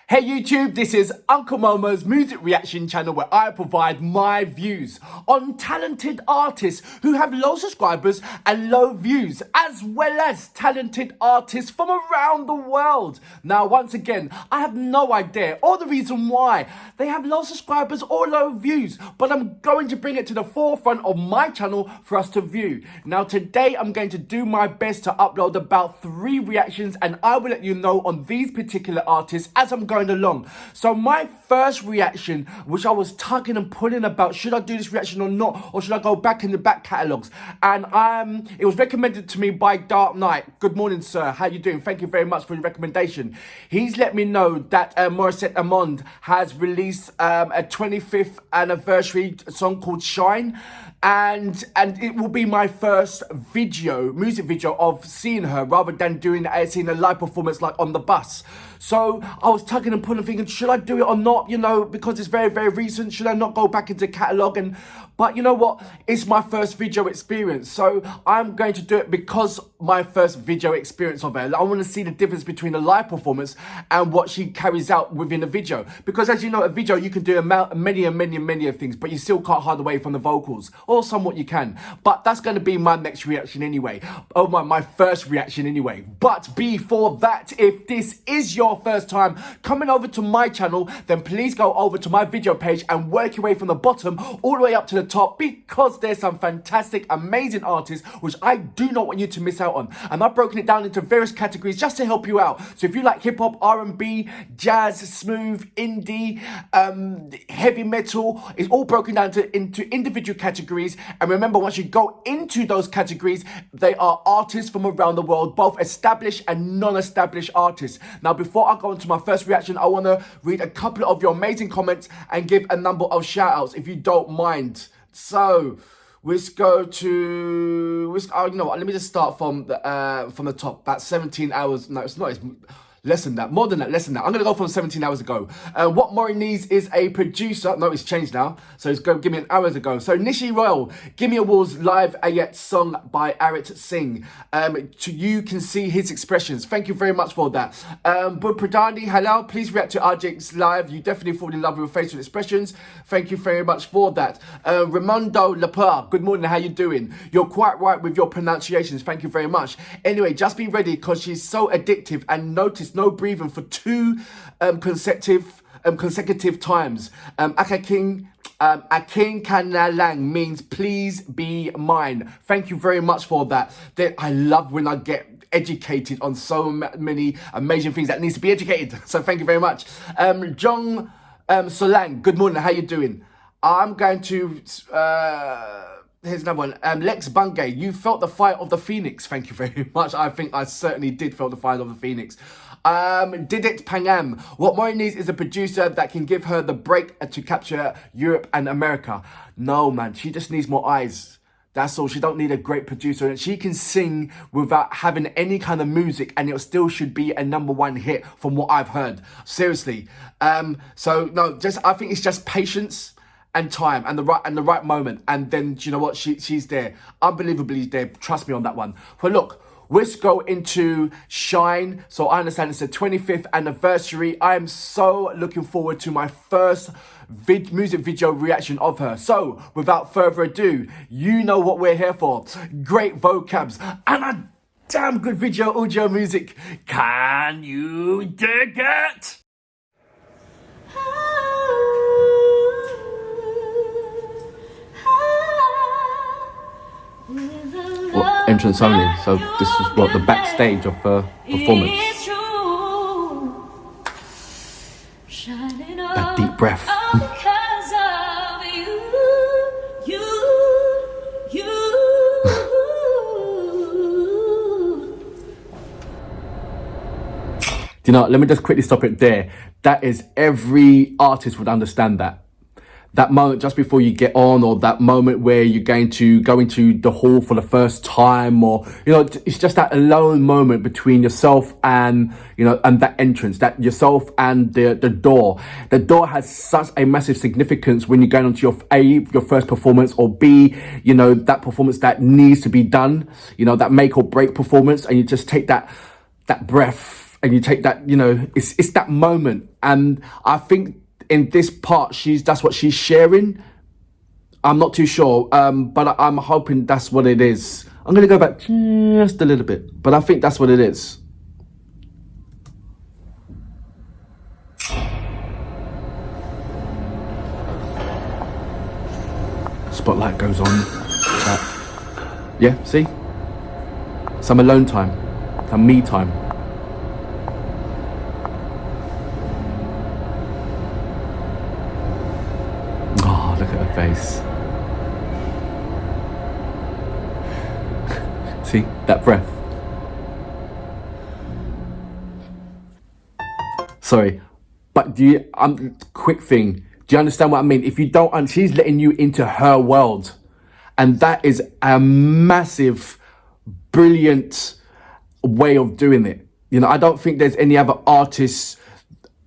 Hey YouTube, this is Uncle Momo's music reaction channel where I provide my views on talented artists who have low subscribers and low views, as well as talented artists from around the world. Now, once again, I have no idea or the reason why they have low subscribers or low views, but I'm going to bring it to the forefront of my channel for us to view. Now, today I'm going to do my best to upload about 3 reactions, and I will let you know on these particular artists as I'm going along. So my first reaction, which I was tugging and pulling about, should I do this reaction or not, or should I go back in the back catalogues? And it was recommended to me by Dark Knight. Good morning, sir. How you doing? Thank you very much for your recommendation. He's let me know that Morissette has released a 25th anniversary song called Shine, and it will be my first music video of seeing her, rather than seeing a live performance like on the bus. So I was tugging and pulling, thinking, should I do it or not? You know, because it's very, very recent. Should I not go back into catalogue? But you know what? It's my first video experience, so I'm going to do it because my first video experience of her. I want to see the difference between a live performance and what she carries out within a video. Because as you know, a video you can do many things, but you still can't hide away from the vocals, or somewhat you can. But that's going to be my next reaction anyway. Oh, my first reaction anyway. But before that, if this is your first time coming over to my channel, then please go over to my video page and work your way from the bottom all the way up to the top, because there's some fantastic, amazing artists which I do not want you to miss out on. And I've broken it down into various categories just to help you out. So if you like hip hop, R&B, jazz, smooth, indie, heavy metal, it's all broken down into individual categories. And remember, once you go into those categories, they are artists from around the world, both established and non-established artists. Now, before I go into my first reaction, I want to read a couple of your amazing comments and give a number of shout outs, if you don't mind. So let's go to, you know what, let me just start from the top. That's 17 hours. No, it's not. It's less than that. More than that. Less than that. I'm going to go from 17 hours ago. What Maury needs is a producer. No, it's changed now. So it's going to give me an hours ago. So Nishi Royal, Give Me Awards live Ayet song by Arit Singh. You can see his expressions. Thank you very much for that. But Pradani, hello. Please react to Arjik's live. You definitely fall in love with facial expressions. Thank you very much for that. Ramondo Lapar, good morning. How you doing? You're quite right with your pronunciations. Thank you very much. Anyway, just be ready because she's so addictive, and notice no breathing for 2 consecutive times. Akin Kanalang means please be mine. Thank you very much for that. I love when I get educated on so many amazing things that needs to be educated. So thank you very much. Jong Solang, good morning. How you doing? I'm going to here's another one. Lex Bungay, you felt the fire of the phoenix. Thank you very much. I think I certainly did feel the fire of the phoenix. Did it Pangam, what Maury needs is a producer that can give her the break to capture Europe and America. No, man, she just needs more eyes. That's all. She don't need a great producer. And she can sing without having any kind of music, and it still should be a #1 hit from what I've heard. Seriously. So no, I think it's just patience and time and the right moment. And then, you know what? She's there. Unbelievably there. Trust me on that one. Well, look, let's go into Shine. So I understand it's the 25th anniversary. I am so looking forward to my first music video reaction of her. So without further ado, you know what we're here for. Great vocabs and a damn good audio music. Can you dig it? Well, entrance only, so this is what the backstage of performance. That deep breath. You know, let me just quickly stop it there. That is, every artist would understand that. That moment just before you get on, or that moment where you're going to go into the hall for the first time, or, you know, it's just that alone moment between yourself and, you know, and that entrance, that yourself and the door. The door has such a massive significance when you're going onto your first performance, or B, you know, that performance that needs to be done, you know, that make or break performance, and you just take that breath and you take that, it's that moment. And I think in this part, that's what she's sharing. I'm not too sure, but I'm hoping that's what it is. I'm going to go back just a little bit, but I think that's what it is. Spotlight goes on. Yeah, see? Some alone time, some me time. Oh, look at her face. See, that breath. Sorry, but quick thing. Do you understand what I mean? If you don't, and she's letting you into her world. And that is a massive, brilliant way of doing it. I don't think there's any other artist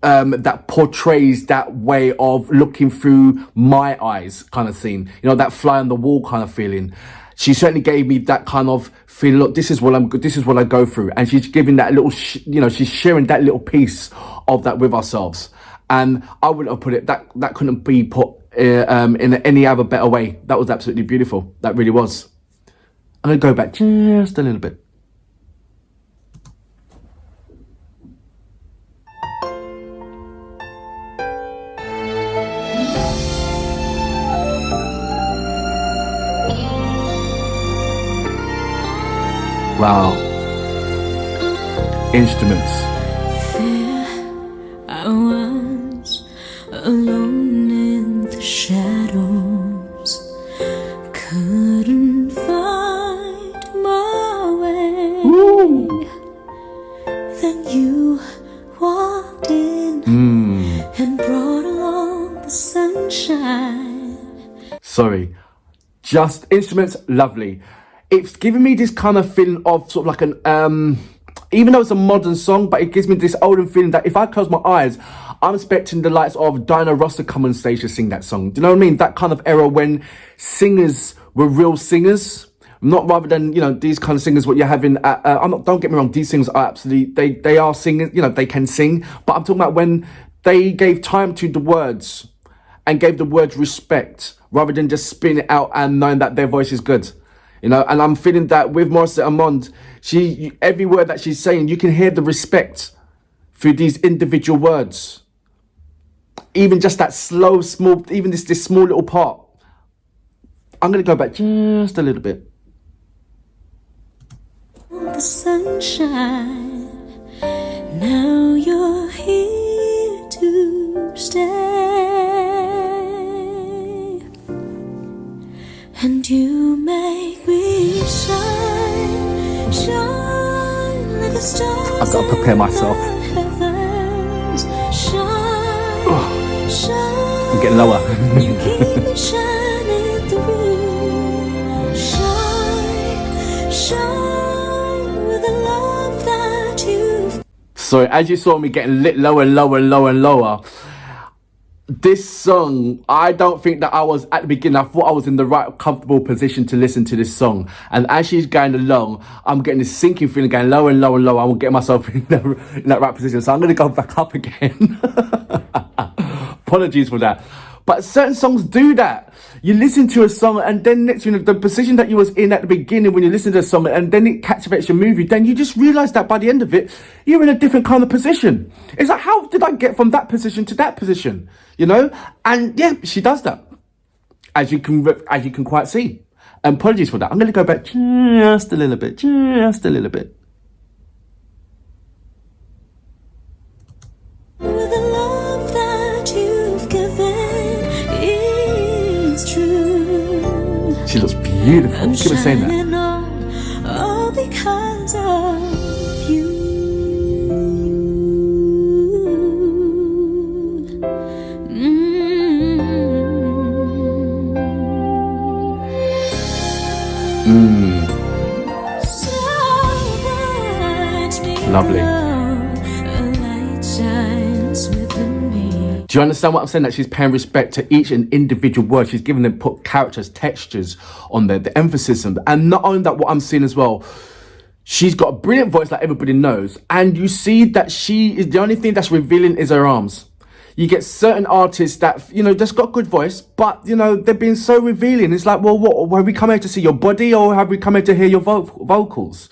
that portrays that way of looking through my eyes kind of scene. That fly on the wall kind of feeling. She certainly gave me that kind of feel. Look, this is what I go through, and she's giving that little, she's sharing that little piece of that with ourselves. And I wouldn't have put it that couldn't be put in any other better way. That was absolutely beautiful. That really was. I'm gonna go back just a little bit. Wow. Instruments. There I was, alone in the shadows. Couldn't find my way. Ooh. Then you walked in and brought along the sunshine. Sorry. Just instruments, lovely. It's giving me this kind of feeling of sort of like an, even though it's a modern song, but it gives me this olden feeling that if I close my eyes, I'm expecting the likes of Donna Ross to come on stage to sing that song. Do you know what I mean? That kind of era when singers were real singers, not rather than, these kind of singers, what you're having. Don't get me wrong, these singers are absolutely, they are singers, they can sing, but I'm talking about when they gave time to the words and gave the words respect rather than just spin it out and knowing that their voice is good. And I'm feeling that with Morissette Amond, every word that she's saying, you can hear the respect through these individual words. Even just that slow, small, even this small little part. I'm going to go back just a little bit. The sunshine, now you're here to stay. And you make me shine, shine like a star. I've got to prepare myself. Shine, shine. I'm getting lower. You keep me shining through. Shine, shine with the love that you've. So as you saw me getting lit lower and lower and lower and lower, this song, I don't think that I was at the beginning. I thought I was in the right comfortable position to listen to this song. And as she's going along, I'm getting this sinking feeling going lower and lower and lower. I'm getting myself in that right position. So I'm going to go back up again. Apologies for that. But certain songs do that. You listen to a song and then next, the position that you was in at the beginning when you listen to a song and then it captivates your movie, then you just realise that by the end of it, you're in a different kind of position. It's like, how did I get from that position to that position? And yeah, she does that, as you can quite see. And apologies for that. I'm going to go back just a little bit, just a little bit. With the love that you've given is true. She looks beautiful. Keep on saying that. All because of you. Lovely. Do you understand what I'm saying? That she's paying respect to each and individual word. She's giving them, put characters, textures on there, the emphasis. And not only that, what I'm seeing as well, She's got a brilliant voice like everybody knows. And you see that she is, the only thing that's revealing is her arms. You get certain artists that, you know, just got good voice, but, you know, they're being so revealing. It's like, well, what, have we come here to see your body or have we come here to hear your vocals?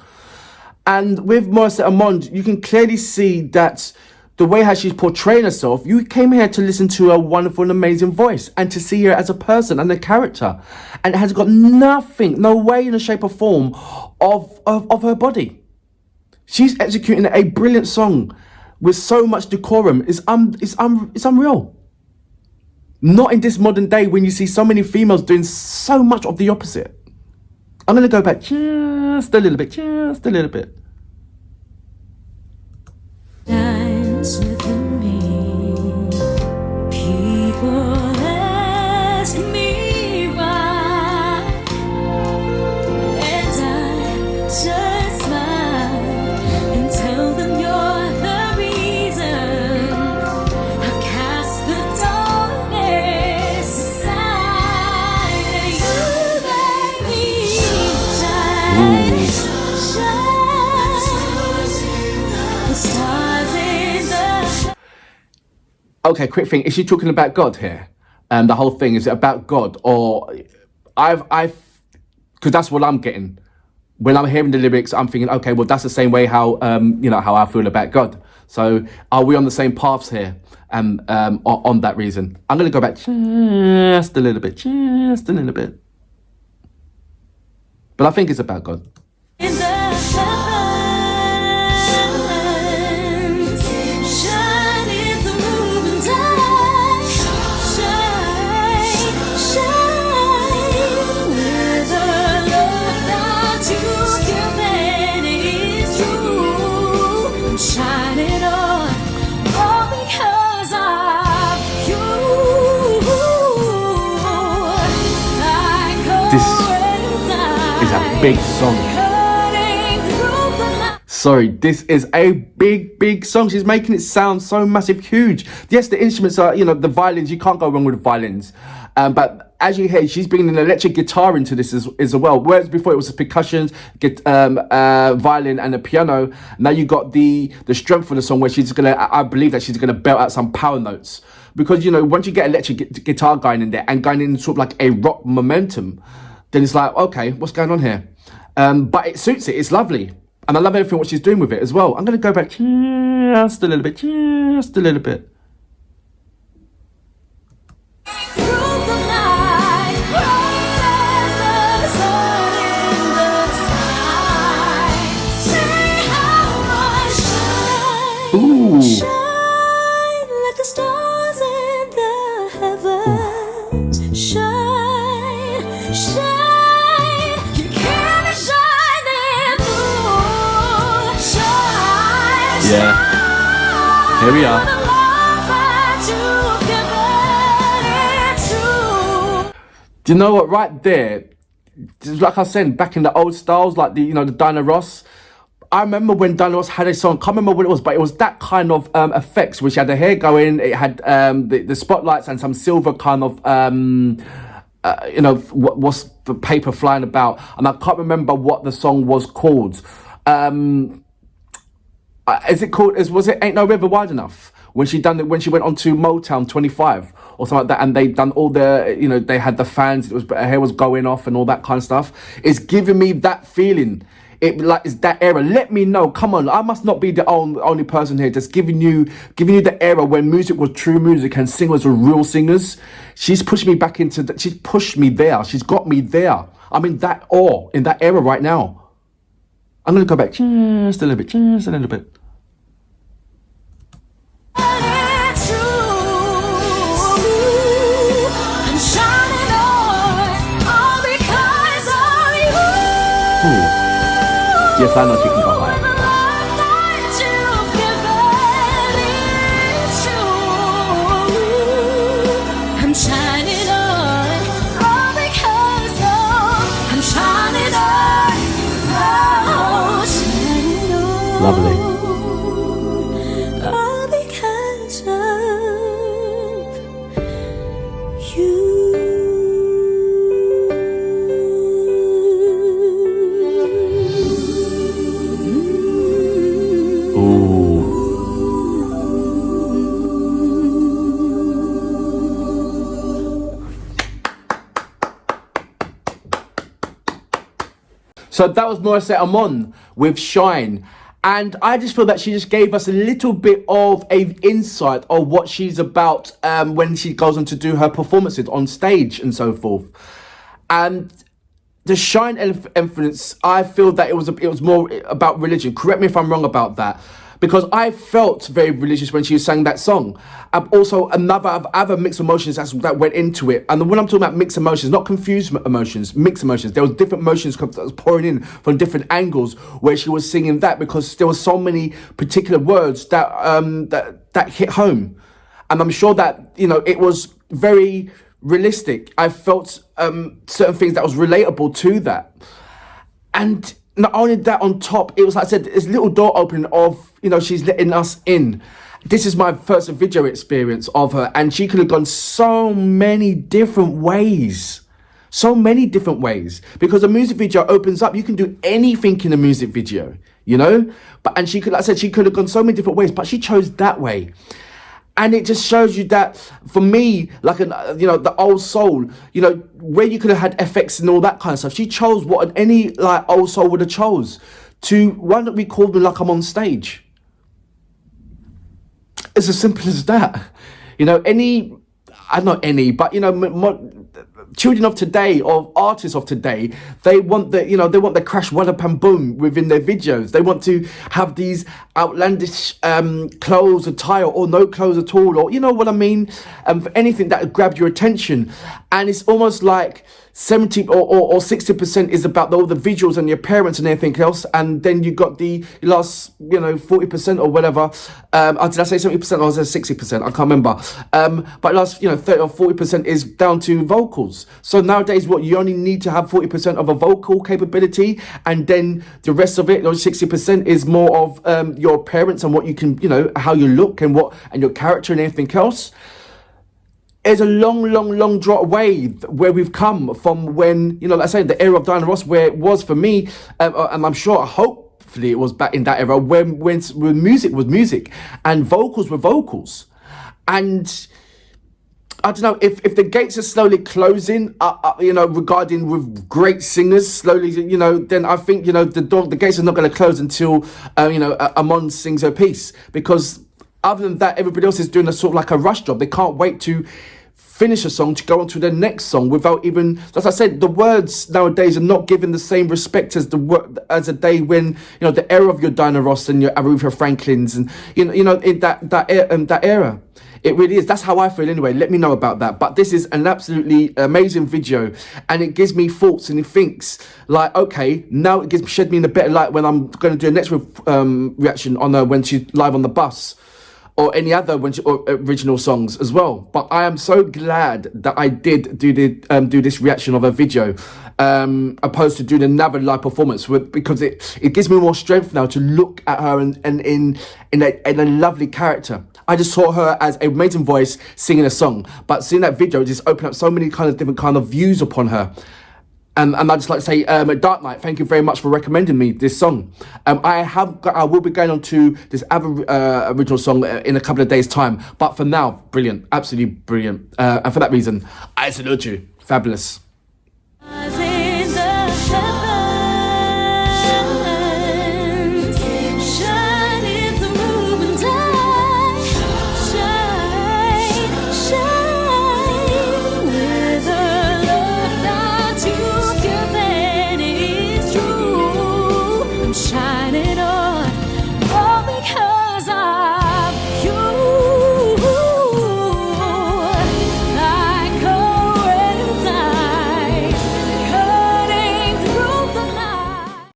And with Morissette Amond, you can clearly see that the way how she's portraying herself, you came here to listen to her wonderful and amazing voice and to see her as a person and a character. And it has got nothing, no way in the shape or form of her body. She's executing a brilliant song with so much decorum. It's unreal. Not in this modern day when you see so many females doing so much of the opposite. I'm going to go back just a little bit, Dance with me. People ask me why, and I just smile and tell them you're the reason I've cast the darkness aside, and you make me shine, the stars in the. Okay, quick thing. Is she talking about God here? The whole thing, is it about God? Or because that's what I'm getting. When I'm hearing the lyrics, I'm thinking, okay, well, that's the same way how, you know, how I feel about God. So are we on the same paths here? On that reason. I'm going to go back just a little bit. But I think it's about God. In the heavens, shine through the dark, shine with the love that you've given is true. I'm shining on all because of you. It's a big song. Sorry, this is a big song. She's making it sound so massive, huge. Yes, the instruments are, you know, the violins, you can't go wrong with the violins. But as you hear, she's bringing an electric guitar into this as well. Whereas before it was percussion, violin and a piano. Now you got the strength of the song where she's gonna, I believe that she's gonna belt out some power notes. Because, you know, once you get electric guitar going in there and going in sort of like a rock momentum, then it's like, okay, what's going on here? But it suits it, it's lovely. And I love everything what she's doing with it as well. I'm going to go back just a little bit. Ooh. Shine like the stars in the heavens. Shine. You keep me shining through. Shine. Yeah. Here we are. The love that you've given, it's true. Do you know what? Right there, just like I said, back in the old styles, like the, you know, the Donna Ross. I remember when Donna Ross had a song, can't remember what it was, but it was that kind of effects, which had the hair going, it had the spotlights and some silver kind of, you know, what's the paper flying about, and I can't remember what the song was called. Is it called? Was it Ain't No River Wide Enough? When she done it, when she went on to Motown 25 or something like that, and they done all the, you know, they had the fans. It was, her hair was going off and all that kind of stuff. It's giving me that feeling. It like it's that era. Let me know. Come on, I must not be the only person here just giving you the era when music was true music and singers were real singers. She's pushed me back into that. She's pushed me there. She's got me there. I'm in that awe, in that era right now. I'm gonna go back just a little bit. It's true. I'm shining on all because of you. Ooh. Yes, I know she can go higher. The love that you've given, it's true. I'm shining on all because of. I'm shining on, oh, shining on. Lovely. All because of you. So that was Morissette Amon with Shine. And I just feel that she just gave us a little bit of a insight of what she's about when she goes on to do her performances on stage and so forth. And the Shine influence, I feel that it was more about religion. Correct me if I'm wrong about that. Because I felt very religious when she sang that song. Also, other mixed emotions that went into it. And when I'm talking about mixed emotions, not confused emotions, mixed emotions. There was different emotions that was pouring in from different angles where she was singing that, because there were so many particular words that that hit home. And I'm sure that, you know, it was very realistic. I felt certain things that was relatable to that. And not only that, on top, it was, like I said, this little door opening of, you know, she's letting us in. This is my first video experience of her, and she could have gone so many different ways. So many different ways. Because a music video opens up, you can do anything in a music video, you know? And she could, like I said, she could have gone so many different ways, but she chose that way. And it just shows you that, for me, like, you know, the old soul, you know, where you could have had effects and all that kind of stuff. She chose what any, like, old soul would have chose. To, why don't we call me like I'm on stage? It's as simple as that. You know, but, you know, children of today, or artists of today, they want the crash wallop and boom within their videos. They want to have these outlandish clothes, attire, or no clothes at all, or, you know what I mean, for anything that grabbed your attention. And it's almost like 70 or 60% is about all the visuals and your parents and everything else, and then you got the last, you know, 40% or whatever. Did I say 70% or was it 60%? I can't remember. But last, you know, 30 or 40% is down to vocals. So nowadays, what, you only need to have 40% of a vocal capability, and then the rest of it, or 60%, is more of your parents and what you can, you know, how you look and your character and everything else. There's a long drop away where we've come from, when, you know, like I say, the era of Diana Ross, where it was for me, and I'm sure, hopefully it was back in that era, when music was music and vocals were vocals. And I don't know, if the gates are slowly closing, you know, regarding with great singers slowly, you know, then I think, you know, the gates are not going to close until, you know, Amon sings her piece. Because other than that, everybody else is doing a sort of like a rush job. They can't wait to finish a song to go on to the next song without even, as I said, the words nowadays are not given the same respect as a day when, you know, the era of your Diana Ross and your Aretha Franklins, and you know in that era. It really is. That's how I feel anyway. Let me know about that. But this is an absolutely amazing video, and it gives me thoughts, and it thinks like, okay, now it shed me in a better light when I'm going to do a next reaction on her when she's live on the bus, or any other original songs as well. But I am so glad that I did do this reaction of a video, opposed to doing another live performance, because it gives me more strength now to look at her and in a lovely character. I just saw her as an amazing voice singing a song, but seeing that video just opened up so many kind of different kind of views upon her. And I'd just like to say, Dark Knight, thank you very much for recommending me this song. I will be going on to this other original song in a couple of days' time. But for now, brilliant, absolutely brilliant. And for that reason, I salute you. Fabulous.